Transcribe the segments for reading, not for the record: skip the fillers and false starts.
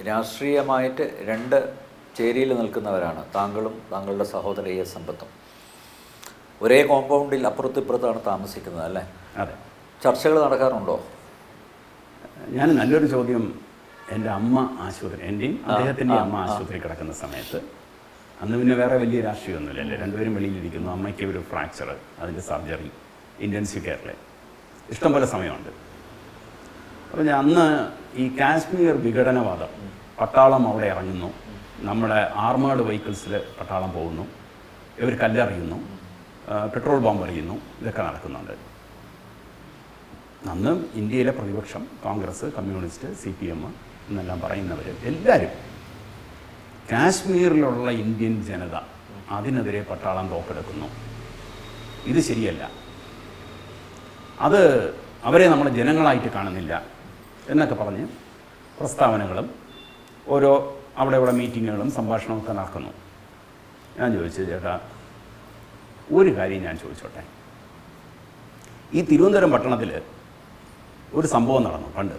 രാഷ്ട്രീയമായിട്ട് രണ്ട് ചേരിയിൽ നിൽക്കുന്നവരാണ് താങ്കളും താങ്കളുടെ സഹോദര എ സമ്പത്തും. ഒരേ കോമ്പൗണ്ടിൽ അപ്പുറത്തിപ്പുറത്താണ് താമസിക്കുന്നത് അല്ലേ? അതെ. ചർച്ചകൾ നടക്കാറുണ്ടോ? ഞാൻ നല്ലൊരു ചോദ്യം. എൻ്റെ അമ്മ ആശുപത്രി, എൻ്റെയും അദ്ദേഹത്തിൻ്റെ അമ്മ ആശുപത്രി കിടക്കുന്ന സമയത്ത്, അന്ന് പിന്നെ വേറെ വലിയ രാഷ്ട്രീയമൊന്നുമില്ലല്ലേ, രണ്ടുപേരും വെളിയിലിരിക്കുന്നു. അമ്മയ്ക്ക് ഒരു ഫ്രാക്ചർ, അതിൻ്റെ സർജറി, ഇൻറ്റൻസീവ് കെയറിൽ ഇഷ്ടംപോലെ സമയമുണ്ട്. അപ്പോൾ ഞാൻ അന്ന് ഈ കാശ്മീർ വിഘടനവാദം, പട്ടാളം അവിടെ ഇറങ്ങുന്നു, നമ്മുടെ ആർമേഡ് വെഹിക്കിൾസിൽ പട്ടാളം പോകുന്നു, ഇവർ കല്ലെറിയുന്നു, പെട്രോൾ ബോംബ് എറിയുന്നു, ഇതൊക്കെ നടക്കുന്നുണ്ട്. അന്ന് ഇന്ത്യയിലെ പ്രതിപക്ഷം കോൺഗ്രസ്, കമ്മ്യൂണിസ്റ്റ്, CPM എന്നെല്ലാം പറയുന്നവർ എല്ലാവരും കാശ്മീരിലുള്ള ഇന്ത്യൻ ജനത അതിനെതിരെ പട്ടാളം തോക്കെടുക്കുന്നു, ഇത് ശരിയല്ല, അത് അവരെ നമ്മൾ ജനങ്ങളായിട്ട് കാണുന്നില്ല എന്നൊക്കെ പറഞ്ഞ് പ്രസ്താവനകളും ഓരോ അവിടെ മീറ്റിങ്ങുകളും സംഭാഷണമൊക്കെ നടക്കുന്നു. ഞാൻ ചോദിച്ചു, ചേട്ടാ ഒരു കാര്യം ഞാൻ ചോദിച്ചോട്ടെ, ഈ തിരുവനന്തപുരം പട്ടണത്തിൽ ഒരു സംഭവം നടന്നു പണ്ട്.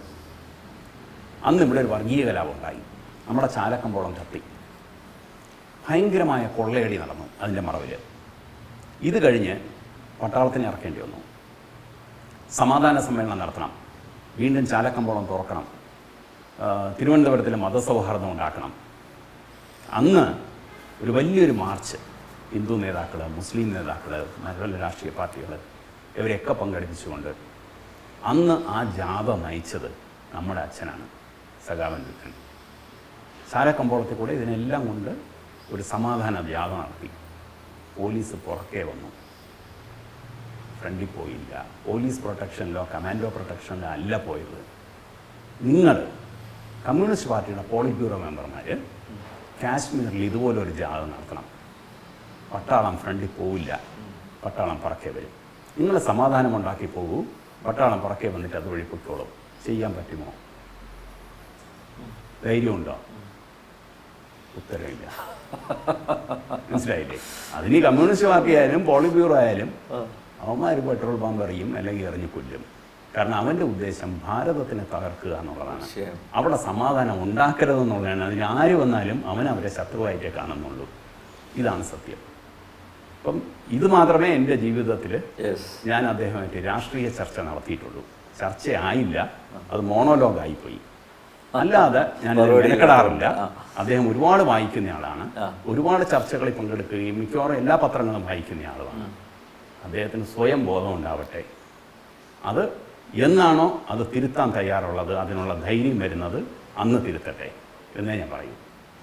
അന്ന് ഇവിടെ ഒരു വർഗീയ കലാപം ഉണ്ടായി, നമ്മുടെ ചാലക്കമ്പോളം കത്തി, ഭയങ്കരമായ കൊള്ളയടി നടന്നു അതിൻ്റെ മറവിൽ. ഇത് കഴിഞ്ഞ് പട്ടാളത്തിനെ ഇറക്കേണ്ടി വന്നു, സമാധാന സമ്മേളനം നടത്തണം, വീണ്ടും ചാലക്കമ്പോളം തുറക്കണം, തിരുവനന്തപുരത്തിൽ മതസൗഹാർദ്ദം ഉണ്ടാക്കണം. അന്ന് ഒരു വലിയൊരു മാർച്ച് ഹിന്ദു നേതാക്കൾ, മുസ്ലിം നേതാക്കൾ, നല്ല രാഷ്ട്രീയ പാർട്ടികൾ ഇവരെയൊക്കെ പങ്കെടുപ്പിച്ചുകൊണ്ട് അന്ന് ആ ജാഥ നയിച്ചത് നമ്മുടെ അച്ഛനാണ്, സഖാവൻ വിൽക്കൻ. ചാലക്കമ്പോളത്തിൽ കൂടെ ഇതിനെല്ലാം കൊണ്ട് ഒരു സമാധാന ജാഥ നടത്തി. പോലീസ് പുറകെ വന്നു, ഫ്രണ്ടിൽ പോയില്ല. പോലീസ് പ്രൊട്ടക്ഷനിലോ കമാൻഡോ പ്രൊട്ടക്ഷനിലോ അല്ല പോയത്. നിങ്ങൾ കമ്മ്യൂണിസ്റ്റ് പാർട്ടിയുടെ പോളിറ്റ് ബ്യൂറോ മെമ്പർമാർ കാശ്മീരിൽ ഇതുപോലൊരു ജാഥ നടത്തണം, പട്ടാളം ഫ്രണ്ടിൽ പോവില്ല, പട്ടാളം പുറകെ വരും, നിങ്ങൾ സമാധാനമുണ്ടാക്കി പോകൂ, പട്ടാളം പുറകെ വന്നിട്ട് അതുവഴി പൊയ്ക്കോളും. ചെയ്യാൻ പറ്റുമോ? ധൈര്യമുണ്ടോ? ഉത്തരവില്ല. മനസ്സിലായില്ലേ? അതിന് കമ്മ്യൂണിസ്റ്റ് പാർട്ടി ആയാലും പോളിറ്റ് ബ്യൂറോ ആയാലും അവന്മാർ പെട്രോൾ ബോംബ് എറിയും, അല്ലെങ്കിൽ എറിഞ്ഞു കൊല്ലും. കാരണം അവൻ്റെ ഉദ്ദേശം ഭാരതത്തിനെ തകർക്കുക എന്നുള്ളതാണ്, അവിടെ സമാധാനം ഉണ്ടാക്കരുതെന്നുള്ളതാണ്. അതിന് ആര് വന്നാലും അവരെ ശത്രുവായിട്ടേ കാണുന്നുള്ളൂ. ഇതാണ് സത്യം. അപ്പം ഇത് മാത്രമേ എൻ്റെ ജീവിതത്തിൽ ഞാൻ അദ്ദേഹമായിട്ട് രാഷ്ട്രീയ ചർച്ച നടത്തിയിട്ടുള്ളൂ. ചർച്ചയായില്ല, അത് മോണോലോഗായിപ്പോയി. അല്ലാതെ ഞാൻ മെനക്കെടാറില്ല. അദ്ദേഹം ഒരുപാട് വായിക്കുന്ന ആളാണ്, ഒരുപാട് ചർച്ചകളിൽ പങ്കെടുക്കുകയും മിക്കവാറും എല്ലാ പത്രങ്ങളും വായിക്കുന്ന ആളുമാണ്. അദ്ദേഹത്തിന് സ്വയം ബോധം ഉണ്ടാവട്ടെ. അത് എന്നാണോ അത് തിരുത്താൻ തയ്യാറുള്ളത്, അതിനുള്ള ധൈര്യം വരുന്നത് അന്ന് തിരുത്തട്ടെ എന്നേ ഞാൻ പറയൂ.